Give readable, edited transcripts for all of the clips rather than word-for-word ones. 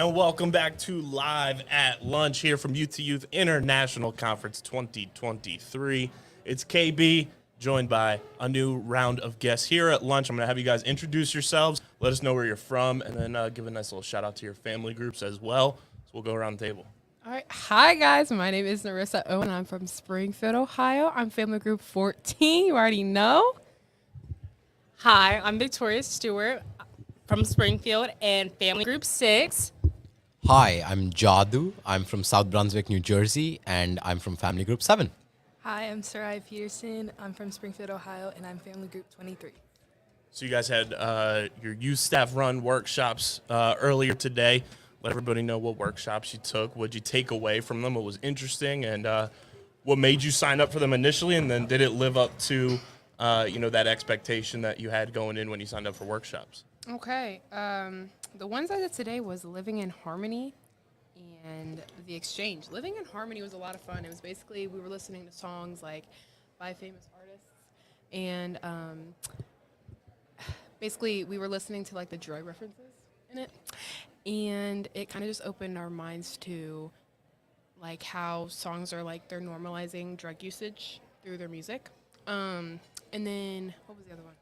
And welcome back to Live at Lunch here from UT Youth International Conference 2023. It's KB, joined by a new round of guests here at lunch. I'm going to have you guys introduce yourselves, let us know where you're from, and then give a nice little shout out to your family groups as well. So we'll go around the table. All right. Hi, guys. My name is Narissa Owen. I'm from Springfield, Ohio. I'm family group 14. You already know. Hi, I'm Victoria Stewart from Springfield and family group 6. Hi, I'm Jadu. I'm from South Brunswick, New Jersey, and I'm from family group 7. Hi, I'm Sarai Peterson. I'm from Springfield, Ohio, and I'm family group 23. So you guys had your youth staff run workshops earlier today. Let everybody know what workshops you took. What did you take away from them? What was interesting, and what made you sign up for them initially? And then did it live up to that expectation that you had going in when you signed up for workshops? Okay. The ones I did today was Living in Harmony and The Exchange. Living in Harmony was a lot of fun. It was basically we were listening to songs like by famous artists, and basically we were listening to like the drug references in it. And it kind of just opened our minds to like how songs are like they're normalizing drug usage through their music. And then what was the other one?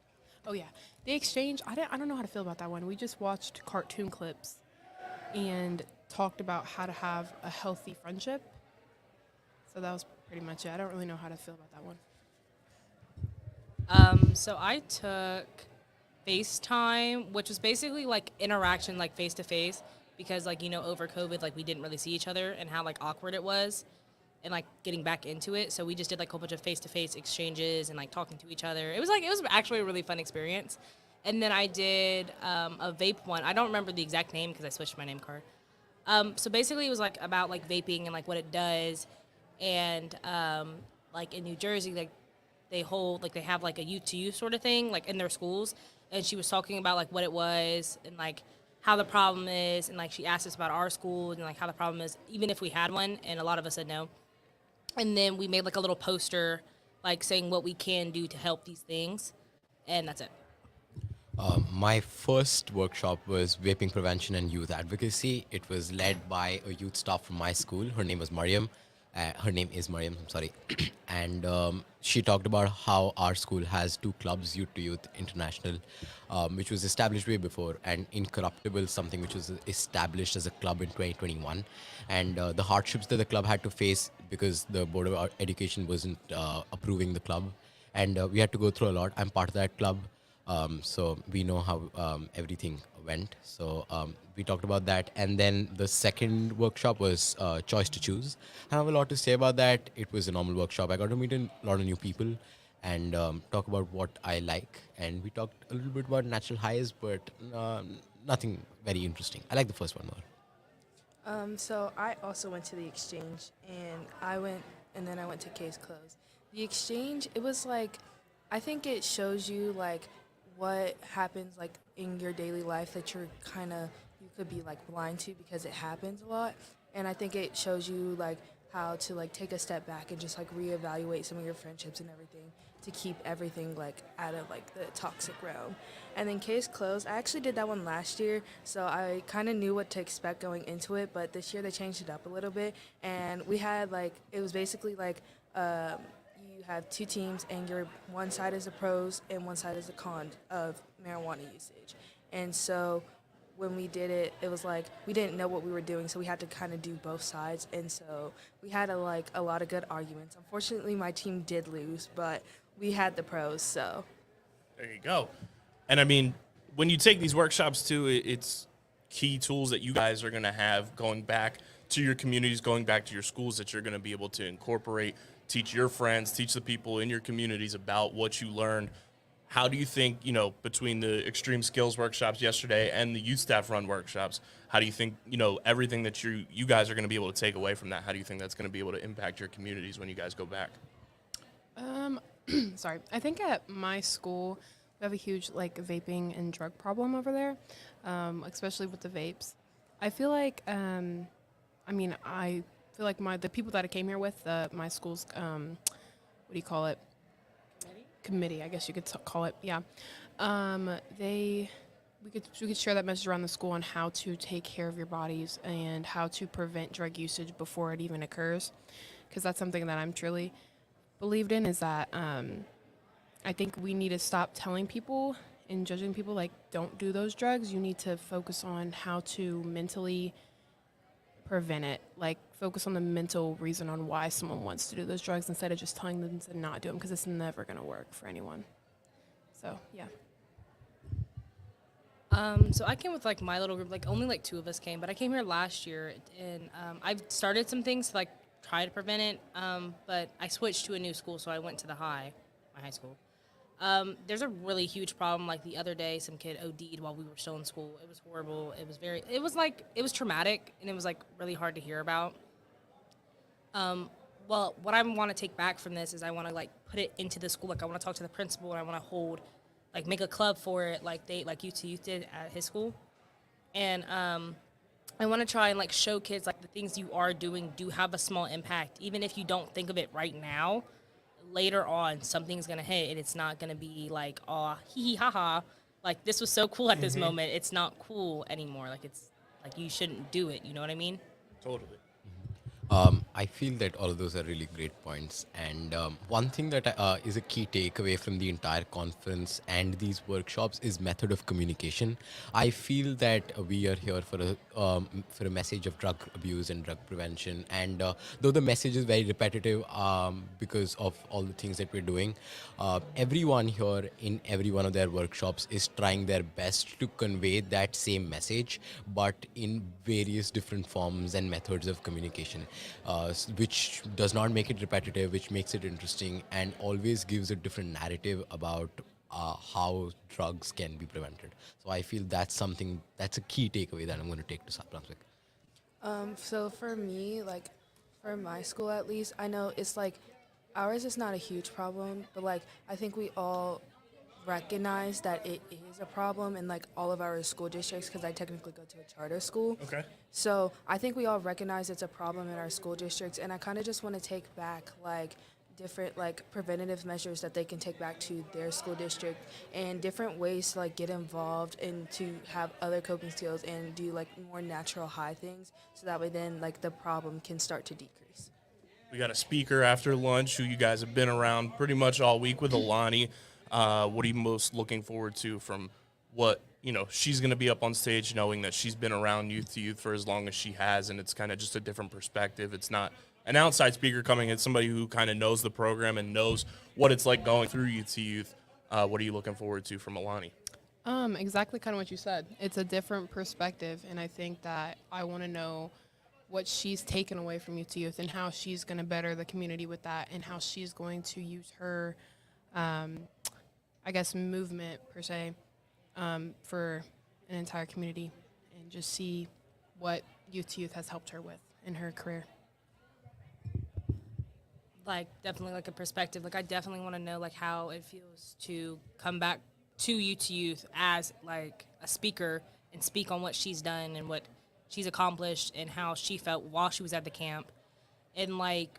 Oh yeah, The Exchange. I don't know how to feel about that one. We just watched cartoon clips and talked about how to have a healthy friendship. So that was pretty much it. I don't really know how to feel about that one. So I took FaceTime, which was basically like interaction, like face to face, because like over COVID, like we didn't really see each other and how like awkward it was, and like getting back into it. So we just did like a whole bunch of face to face exchanges and like talking to each other. It was actually a really fun experience. And then I did a vape one. I don't remember the exact name because I switched my name card. So basically it was like about like vaping and like what it does, and like in New Jersey, like they have like a youth to youth sort of thing like in their schools. And she was talking about, like, what it was and, like, how the problem is. And, like, she asked us about our school and, like, how the problem is, even if we had one. And a lot of us said no. And then we made, like, a little poster, like, saying what we can do to help these things. And that's it. My first workshop was vaping prevention and youth advocacy. It was led by a youth staff from my school. Her name was Mariam. Her name is Mariam, I'm sorry. And she talked about how our school has 2 clubs, Youth to Youth International, which was established way before, and Incorruptible, something which was established as a club in 2021. And the hardships that the club had to face because the Board of Education wasn't approving the club. And we had to go through a lot. I'm part of that club, so we know how everything went. So we talked about that. And then the second workshop was Choice to Choose. I have a lot to say about that. It was a normal workshop. I got to meet a lot of new people and talk about what I like. And we talked a little bit about natural highs, but nothing very interesting. I like the first one more. So I also went to the exchange, and I went to Case Closed. The exchange, it was like, I think it shows you like what happens like in your daily life that you could be like blind to because it happens a lot. And I think it shows you like how to like take a step back and just like reevaluate some of your friendships and everything to keep everything like out of like the toxic realm. And then Case Closed, I actually did that one last year, so I kind of knew what to expect going into it, but this year they changed it up a little bit. And we had like, it was basically like you have 2 teams, and one side is the pros and one side is the con of marijuana usage. And so when we did it, it was like we didn't know what we were doing, so we had to kind of do both sides. And so we had a lot of good arguments. Unfortunately, my team did lose, but we had the pros, so. There you go. And I mean, when you take these workshops too, it's key tools that you guys are going to have going back to your communities, going back to your schools that you're going to be able to incorporate, teach your friends, teach the people in your communities about what you learned. How do you think, between the extreme skills workshops yesterday and the youth staff run workshops, how do you think, everything that you guys are going to be able to take away from that, how do you think that's going to be able to impact your communities when you guys go back? Sorry. I think at my school, we have a huge like vaping and drug problem over there, especially with the vapes. I feel like, I feel like the people that I came here with, my school's, what do you call it? Committee, I guess you could call it. Yeah. They we could share that message around the school on how to take care of your bodies and how to prevent drug usage before it even occurs, because that's something that I'm truly believed in, is that I think we need to stop telling people and judging people like, don't do those drugs. You need to focus on how to mentally prevent it, like focus on the mental reason on why someone wants to do those drugs instead of just telling them to not do them, because it's never going to work for anyone. So yeah. So I came with like my little group, like only like 2 of us came, but I came here last year, and I've started some things to like try to prevent it. But I switched to a new school, so I went to my high school. There's a really huge problem. Like the other day, some kid OD'd while we were still in school. It was horrible. It was traumatic, and it was like really hard to hear about. Well, what I want to take back from this is I want to like put it into the school. Like I want to talk to the principal, and I want to make a club for it, like Youth to Youth did at his school. And I want to try and like show kids like the things you are doing do have a small impact, even if you don't think of it right now. Later on, something's gonna hit, and it's not gonna be like, oh, hee hee ha ha, like this was so cool at this moment. It's not cool anymore. Like it's like you shouldn't do it. You know what I mean? Totally. I feel that all of those are really great points. And one thing that is a key takeaway from the entire conference and these workshops is method of communication. I feel that we are here for a message of drug abuse and drug prevention. And though the message is very repetitive because of all the things that we're doing, everyone here in every one of their workshops is trying their best to convey that same message, but in various different forms and methods of communication. Which does not make it repetitive, which makes it interesting, and always gives a different narrative about how drugs can be prevented. So I feel that's a key takeaway that I'm going to take to South Brunswick. So for me, like for my school at least, I know it's like ours is not a huge problem, but like I think we all recognize that it is a problem in like all of our school districts, because I technically go to a charter school. Okay. So I think we all recognize it's a problem in our school districts, and I kind of just want to take back like different like preventative measures that they can take back to their school district, and different ways to like get involved and to have other coping skills and do like more natural high things, so that way then like the problem can start to decrease. We got a speaker after lunch who you guys have been around pretty much all week with, Alani. What are you most looking forward to from what, she's going to be up on stage, knowing that she's been around Youth to Youth for as long as she has, and it's kind of just a different perspective. It's not an outside speaker coming in, somebody who kind of knows the program and knows what it's like going through Youth to Youth. What are you looking forward to from Alani? Exactly kind of what you said. It's a different perspective, and I think that I want to know what she's taken away from Youth to Youth and how she's going to better the community with that, and how she's going to use her movement per se, for an entire community, and just see what Youth to Youth has helped her with in her career. Like definitely like a perspective. Like I definitely want to know like how it feels to come back to Youth as like a speaker and speak on what she's done and what she's accomplished and how she felt while she was at the camp. And like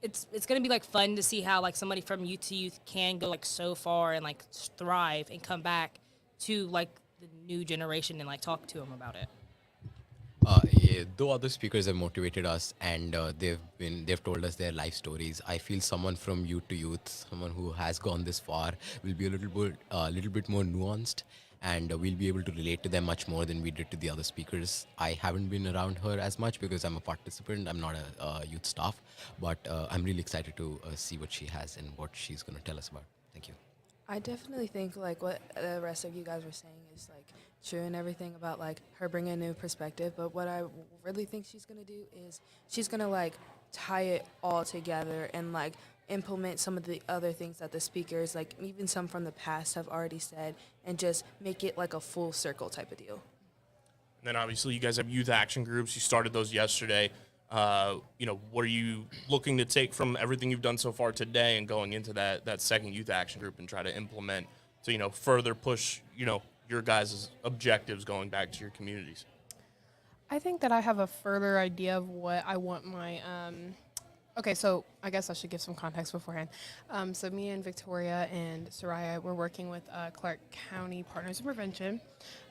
it's gonna be like fun to see how like somebody from Youth to Youth can go like so far and like thrive and come back to like the new generation and like talk to them about it. Yeah, though other speakers have motivated us and they've told us their life stories, I feel someone from Youth to Youth, someone who has gone this far, will be a little bit more nuanced, and we'll be able to relate to them much more than we did to the other speakers. I haven't been around her as much because I'm a participant. I'm not a youth staff, but I'm really excited to see what she has and what she's going to tell us about. Thank you. I definitely think like what the rest of you guys were saying is like true and everything about like her bringing a new perspective, but what I really think she's going to do is she's going to like tie it all together and like implement some of the other things that the speakers, like even some from the past, have already said, and just make it like a full circle type of deal. And then obviously you guys have youth action groups. You started those yesterday. What are you looking to take from everything you've done so far today and going into that second youth action group and try to implement to, further push, your guys' objectives going back to your communities? I think that I have a further idea of what I want my Okay, so I guess I should give some context beforehand. So me and Victoria and Soraya, we're working with Clark County Partners in Prevention,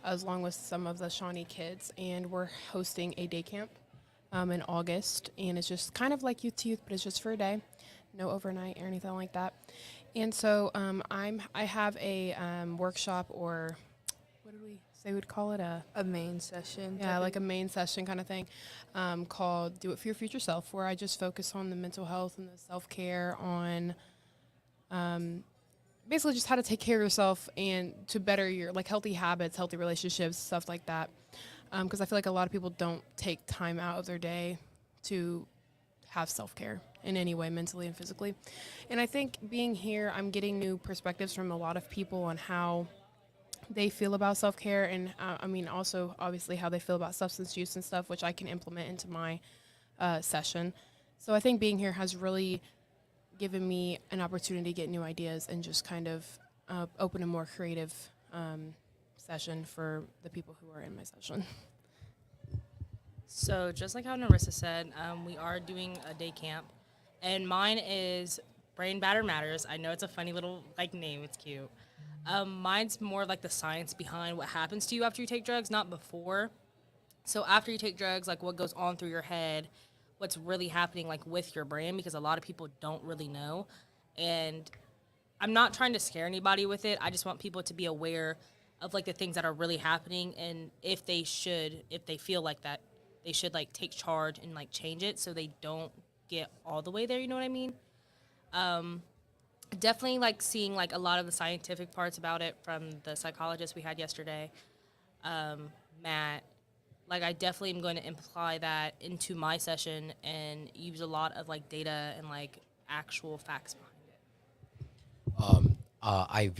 as along with some of the Shawnee kids, and we're hosting a day camp in August, and it's just kind of like youth to youth, but it's just for a day, no overnight or anything like that. And so I have a workshop, or what did we say we'd call it, A main session. yeah, type like a of- main session kind of thing, called "Do It for Your Future Self," where I just focus on the mental health and the self care, on basically just how to take care of yourself and to better your like healthy habits, healthy relationships, stuff like that. Because I feel like a lot of people don't take time out of their day to have self care in any way, mentally and physically. And I think being here, I'm getting new perspectives from a lot of people on how they feel about self care, and I mean, also obviously how they feel about substance use and stuff, which I can implement into my session. So I think being here has really given me an opportunity to get new ideas and just kind of open a more creative session for the people who are in my session. So just like how Narissa said, we are doing a day camp, and mine is Brain Batter Matters. I know it's a funny little like name. It's cute. Mine's more like the science behind what happens to you after you take drugs, not before. So after you take drugs, like what goes on through your head, what's really happening like with your brain, because a lot of people don't really know. And I'm not trying to scare anybody with it. I just want people to be aware of like the things that are really happening, and if they feel like that, they should like take charge and like change it so they don't get all the way there. You know what I mean? Definitely like seeing like a lot of the scientific parts about it from the psychologist we had yesterday, Matt. Like I definitely am going to imply that into my session and use a lot of like data and like actual facts behind it.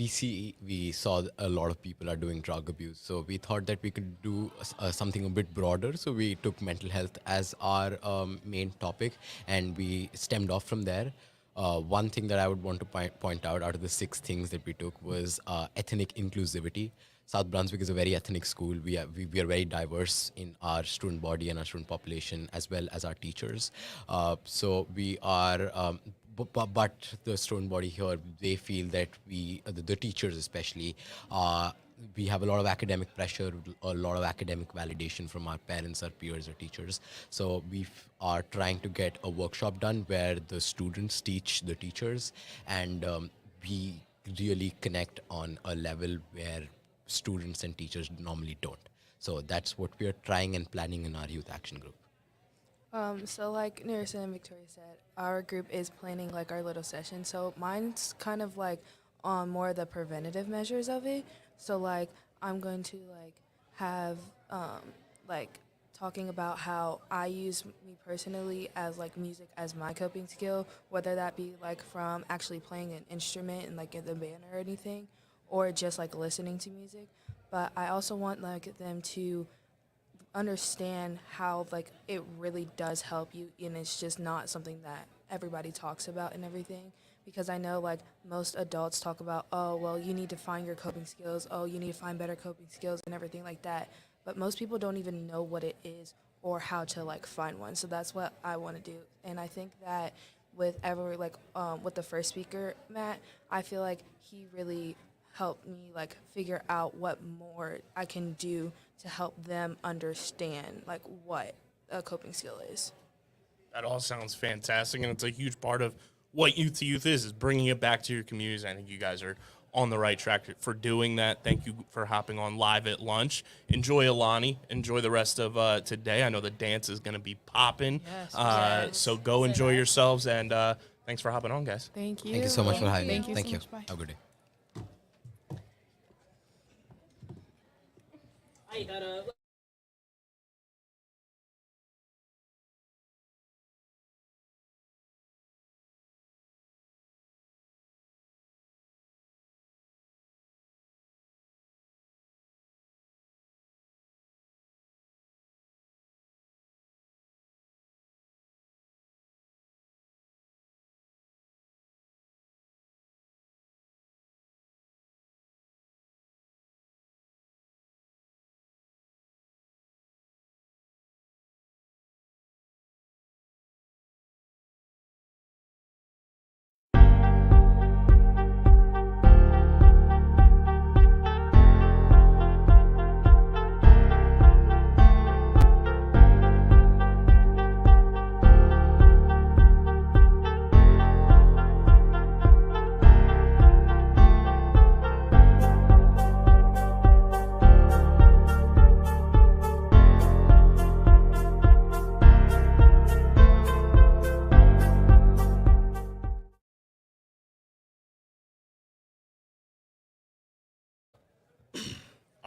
We saw a lot of people are doing drug abuse, so we thought that we could do something a bit broader. So we took mental health as our main topic, and we stemmed off from there. One thing that I would want to point out of the 6 things that we took was ethnic inclusivity. South Brunswick is a very ethnic school. We are very diverse in our student body and our student population, as well as our teachers. So we are. But the student body here, they feel that the teachers especially, we have a lot of academic pressure, a lot of academic validation from our parents, our peers, our teachers. So are trying to get a workshop done where the students teach the teachers, and we really connect on a level where students and teachers normally don't. So that's what we are trying and planning in our youth action group. So like Nerissa and Victoria said, our group is planning like our little session. So mine's kind of like on more of the preventative measures of it. So like I'm going to like have like talking about how I use me personally as like music as my coping skill, whether that be like from actually playing an instrument and like in the band or anything, or just like listening to music. But I also want like them to understand how like it really does help you, and it's just not something that everybody talks about and everything, because I know like most adults talk about, oh well, you need to find your coping skills, oh you need to find better coping skills and everything like that, but most people don't even know what it is or how to like find one. So that's what I want to do, and I think that with the first speaker, Matt, I feel like he really helped me like figure out what more I can do to help them understand like what a coping skill is. That all sounds fantastic, and it's a huge part of what Youth to Youth is bringing it back to your communities. I think you guys are on the right track for doing that. Thank you for hopping on live at lunch. Enjoy Alani. Enjoy the rest of today. I know the dance is going to be popping. Yes, yes. So go Say enjoy that. yourselves, and thanks for hopping on, guys. Thank you. Thank you so much for having me. Thank you Thank so you. much. Bye. Have a good day. I gotta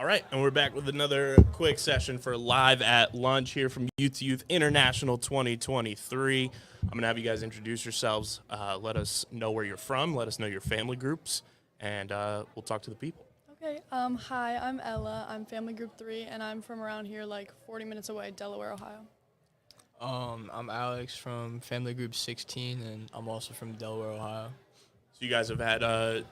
All right, and we're back with another quick session for Live at Lunch here from Youth to Youth International 2023. I'm going to have you guys introduce yourselves. Let us know where you're from. Let us know your family groups, and we'll talk to the people. Okay, hi, I'm Ella. I'm family group 3, and I'm from around here, like 40 minutes away, Delaware, Ohio. I'm Alex from family group 16, and I'm also from Delaware, Ohio. So you guys have had, a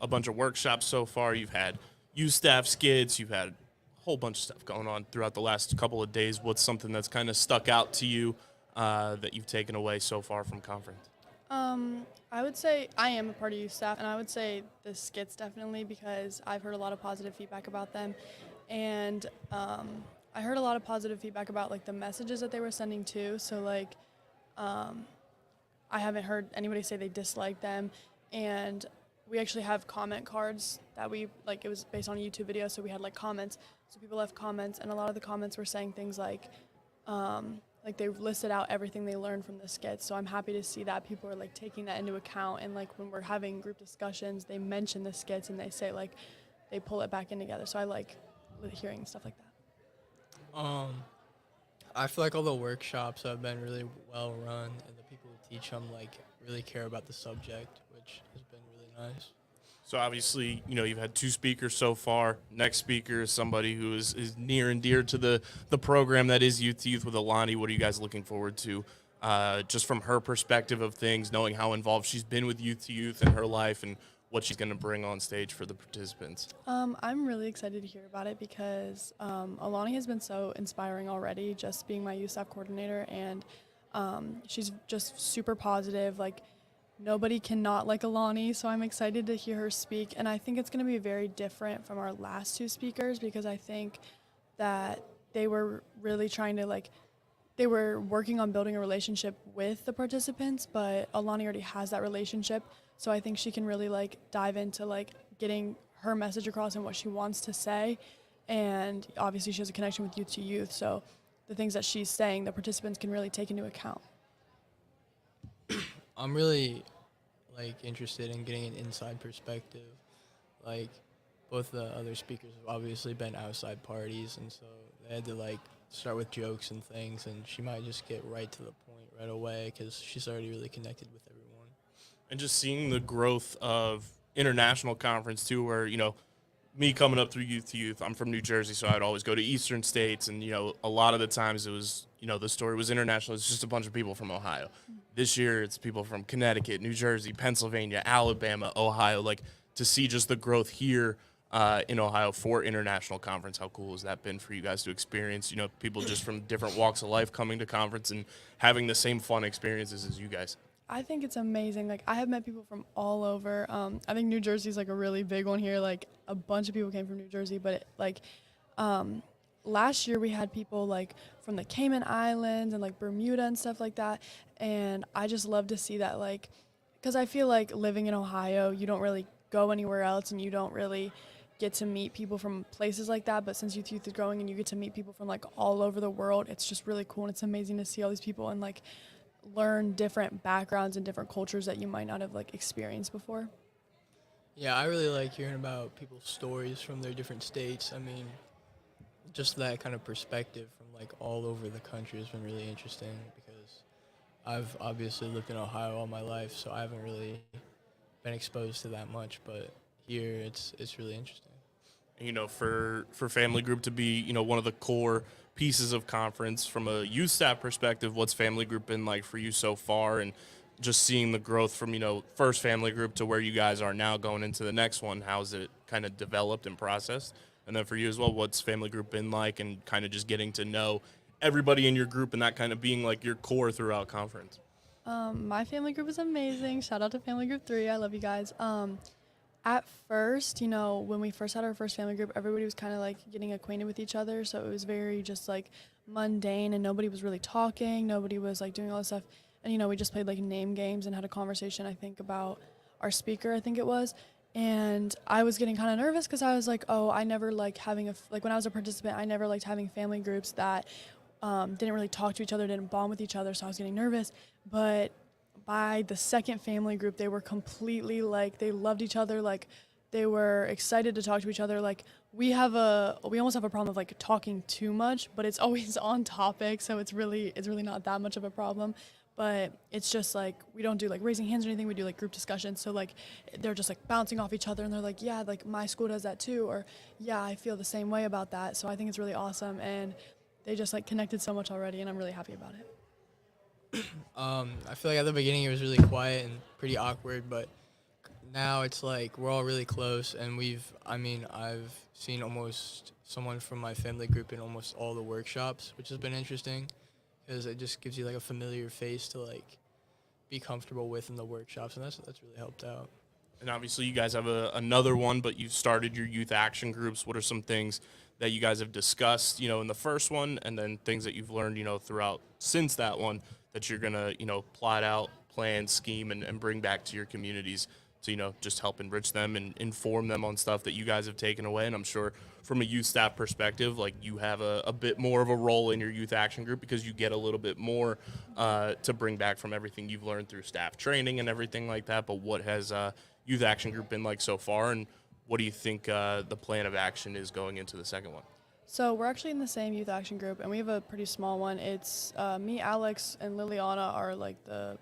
bunch of workshops so far. You've had youth staff skits. You've had a whole bunch of stuff going on throughout the last couple of days. What's something that's kind of stuck out to you that you've taken away so far from conference? I would say I am a part of youth staff, and I would say the skits definitely because I've heard a lot of positive feedback about them, and I heard a lot of positive feedback about like the messages that they were sending too. So like, I haven't heard anybody say they disliked them, and we actually have comment cards that we like. It was based on a YouTube video, so we had like comments. So people left comments, and a lot of the comments were saying things like they listed out everything they learned from the skits. So I'm happy to see that people are like taking that into account, and like when we're having group discussions, they mention the skits and they say like they pull it back in together. So I like hearing stuff like that. I feel like all the workshops have been really well run, and the people who teach them like really care about the subject, which has been really nice. So obviously, you've had 2 speakers so far. Next speaker is somebody who is near and dear to the program that is Youth to Youth with Alani. What are you guys looking forward to, just from her perspective of things, knowing how involved she's been with Youth to Youth in her life and what she's going to bring on stage for the participants? I'm really excited to hear about it because Alani has been so inspiring already, just being my youth staff coordinator, and she's just super positive. Like, nobody can not like Alani, so I'm excited to hear her speak, and I think it's going to be very different from our last 2 speakers because I think that they were really trying to they were working on building a relationship with the participants, but Alani already has that relationship, so I think she can really dive into getting her message across and what she wants to say, and obviously she has a connection with Youth to Youth, so the things that she's saying the participants can really take into account. I'm really interested in getting an inside perspective. Like, both the other speakers have obviously been outside parties, and so they had to start with jokes and things, and she might just get right to the point right away because she's already really connected with everyone. And just seeing the growth of international conference too, where me coming up through Youth to Youth, I'm from New Jersey, so I'd always go to Eastern states, and a lot of the times it was the story was international. It's just a bunch of people from Ohio. This year it's people from Connecticut, New Jersey, Pennsylvania, Alabama, Ohio. To see just the growth here in Ohio for international conference, how cool has that been for you guys to experience? People just from different walks of life coming to conference and having the same fun experiences as you guys. I think it's amazing. I have met people from all over. I think New Jersey's a really big one here. A bunch of people came from New Jersey, but last year we had people from the Cayman Islands and Bermuda and stuff like that. And I just love to see that because I feel living in Ohio, you don't really go anywhere else and you don't really get to meet people from places like that. But since Youth is growing and you get to meet people from all over the world, it's just really cool. And it's amazing to see all these people and learn different backgrounds and different cultures that you might not have experienced before. Yeah, I really like hearing about people's stories from their different states. I mean, just that kind of perspective from all over the country has been really interesting because I've obviously lived in Ohio all my life, so I haven't really been exposed to that much, but here it's really interesting. For family group to be, one of the core pieces of conference from a youth staff perspective, what's family group been like for you so far, and just seeing the growth from, first family group to where you guys are now going into the next one, how's it kind of developed and processed? And then for you as well, what's family group been like and kind of just getting to know everybody in your group and that kind of being your core throughout conference? My family group is amazing. Shout out to family group 3. I love you guys. At first, when we first had our first family group, everybody was kind of getting acquainted with each other. So it was very just mundane and nobody was really talking. Nobody was doing all this stuff. And, we just played name games and had a conversation, I think, about our speaker, I think it was. And I was getting kind of nervous because I was I never having when I was a participant, I never liked having family groups that didn't really talk to each other, didn't bond with each other. So I was getting nervous. But by the second family group, they were completely they loved each other. they were excited to talk to each other. Like we almost have a problem of like talking too much, but it's always on topic, so it's really not that much of a problem. But it's just like we don't do like raising hands or anything. We do like group discussions. So like they're just like bouncing off each other, and they're like, yeah, like my school does that too, or yeah, I feel the same way about that. So I think it's really awesome, and they just like connected so much already, and I'm really happy about it. I feel like at the beginning it was really quiet and pretty awkward, but now it's like we're all really close, and I've seen almost someone from my family group in almost all the workshops, which has been interesting because it just gives you like a familiar face to like be comfortable with in the workshops, and that's really helped out. And obviously, you guys have another one, but you've started your youth action groups. What are some things that you guys have discussed, in the first one, and then things that you've learned, throughout since that one that you're gonna, plot out, plan, scheme, and bring back to your communities to, just help enrich them and inform them on stuff that you guys have taken away. And I'm sure from a youth staff perspective, like you have a bit more of a role in your youth action group because you get a little bit more to bring back from everything you've learned through staff training and everything like that. But what has youth action group been like so far, and what do you think the plan of action is going into the second one? So we're actually in the same youth action group, and we have a pretty small one. It's me, Alex, and Liliana are like the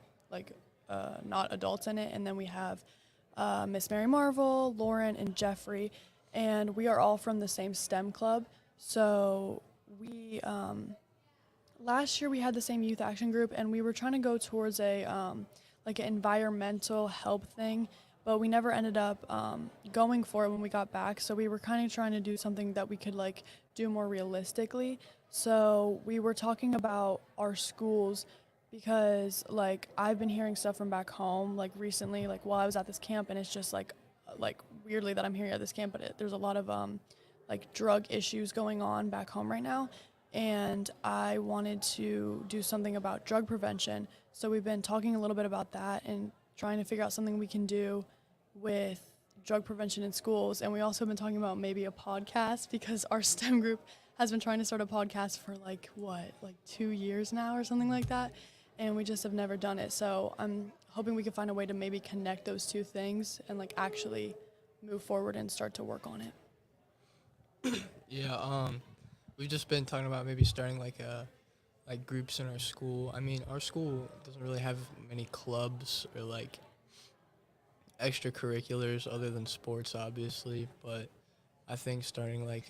not adults in it, and then we have Miss Mary Marvel, Lauren, and Jeffrey, and we are all from the same STEM club. So we last year we had the same youth action group, and we were trying to go towards a like an environmental help thing, but we never ended up going for it when we got back. So we were kind of trying to do something that we could like do more realistically. So we were talking about our schools, because like I've been hearing stuff from back home like recently, like while I was at this camp, and it's just like weirdly that I'm hearing at this camp, but there's a lot of like drug issues going on back home right now, and I wanted to do something about drug prevention. So we've been talking a little bit about that and trying to figure out something we can do with drug prevention in schools. And we also been talking about maybe a podcast, because our STEM group has been trying to start a podcast for like 2 years now or something like that, and we just have never done it. So I'm hoping we can find a way to maybe connect those two things and like actually move forward and start to work on it. Yeah, we've just been talking about maybe starting like groups in our school. I mean, our school doesn't really have many clubs or like extracurriculars other than sports, obviously, but I think starting like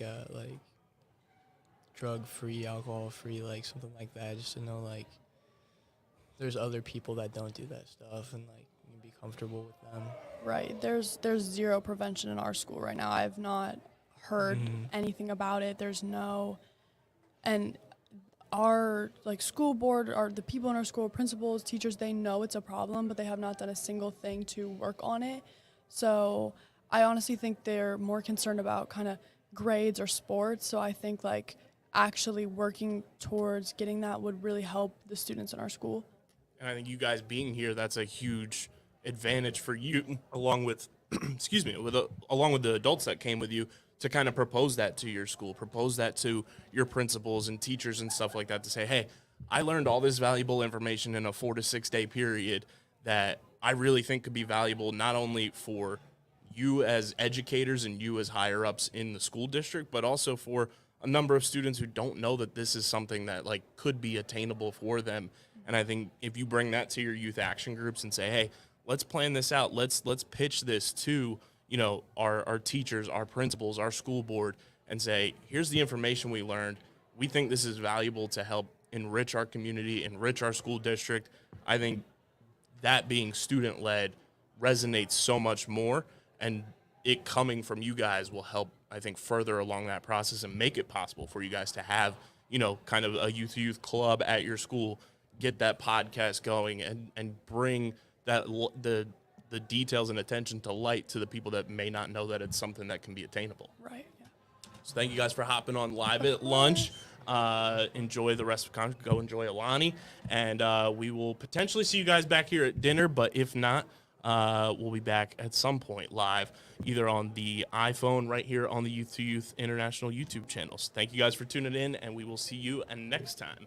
drug-free, alcohol-free, like something like that, just to know like there's other people that don't do that stuff, and like you can be comfortable with them. Right. There's zero prevention in our school right now. I've not heard anything about it. There's no, and our like school board, or the people in our school, principals, teachers, they know it's a problem, but they have not done a single thing to work on it. So I honestly think they're more concerned about kind of grades or sports. So I think like actually working towards getting that would really help the students in our school. And I think you guys being here, that's a huge advantage for you, along with, excuse me, along with the adults that came with you, to kind of propose that to your school, propose that to your principals and teachers and stuff like that, to say, hey, I learned all this valuable information in a 4 to 6 day period that I really think could be valuable not only for you as educators and you as higher ups in the school district, but also for a number of students who don't know that this is something that like could be attainable for them. And I think if you bring that to your youth action groups and say, hey, let's plan this out, let's pitch this to, our teachers, our principals, our school board, and say, here's the information we learned. We think this is valuable to help enrich our community, enrich our school district. I think that being student-led resonates so much more, and it coming from you guys will help, I think, further along that process and make it possible for you guys to have, kind of a youth club at your school, get that podcast going, and bring that the details and attention to light to the people that may not know that it's something that can be attainable. Right. Yeah. So thank you guys for hopping on live at lunch. Enjoy the rest of the conference. Go enjoy Alani. And we will potentially see you guys back here at dinner, but if not, we'll be back at some point live, either on the iPhone right here on the Youth to Youth International YouTube channels. Thank you guys for tuning in, and we will see you next time.